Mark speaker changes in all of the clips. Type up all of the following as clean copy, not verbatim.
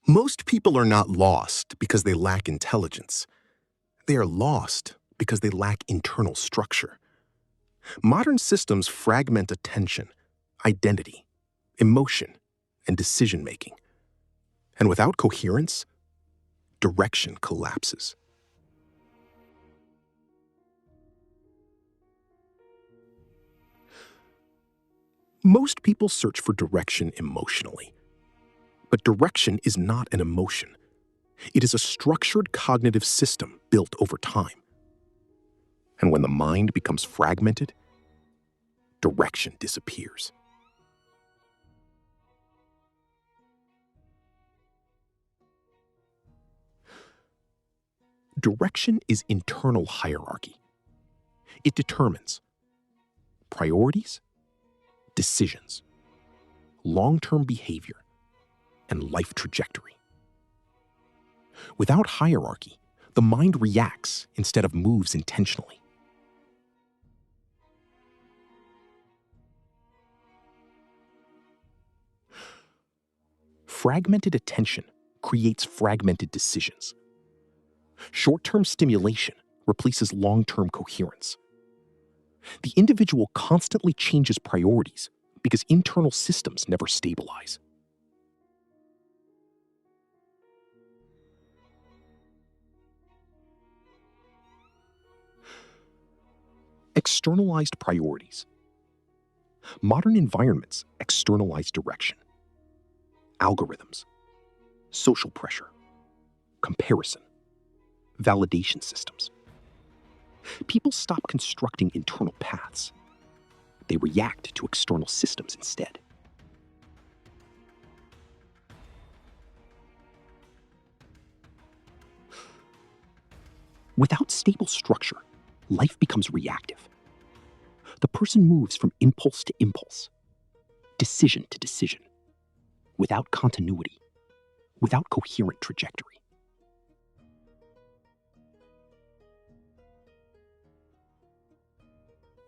Speaker 1: Most people are not lost because they lack intelligence. They are lost because they lack internal structure. Modern systems fragment attention, identity, emotion, and decision-making. And without coherence, direction collapses. Most people search for direction emotionally. But direction is not an emotion. It is a structured cognitive system built over time. And when the mind becomes fragmented, direction disappears. Direction is internal hierarchy. It determines priorities, decisions, long-term behavior, and life trajectory. Without hierarchy, the mind reacts instead of moves intentionally. Fragmented attention creates fragmented decisions. Short-term stimulation replaces long-term coherence. The individual constantly changes priorities because internal systems never stabilize. Externalized priorities. Modern environments externalize direction. Algorithms, social pressure, comparison, validation systems. People stop constructing internal paths. They react to external systems instead. Without stable structure, life becomes reactive. The person moves from impulse to impulse, decision to decision, without continuity, without coherent trajectory.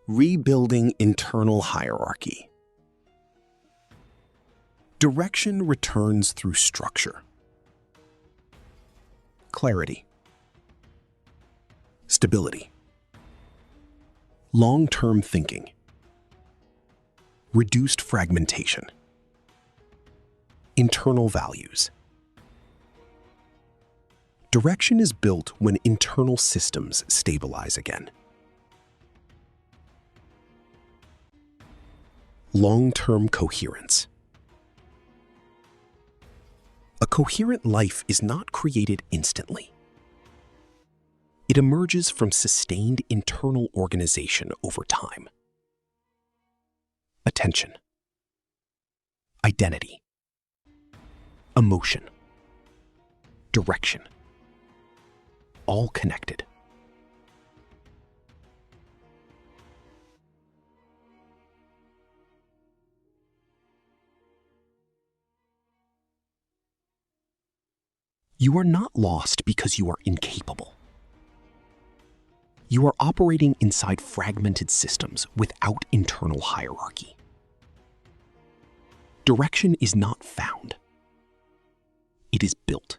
Speaker 1: Rebuilding internal hierarchy. Direction returns through structure, clarity, stability, long-term thinking, reduced fragmentation, internal values. Direction is built when internal systems stabilize again. Long-term coherence. A coherent life is not created instantly. It emerges from sustained internal organization over time. Attention, identity, emotion, direction, all connected. You are not lost because you are incapable. You are operating inside fragmented systems without internal hierarchy. Direction is not found. It is built.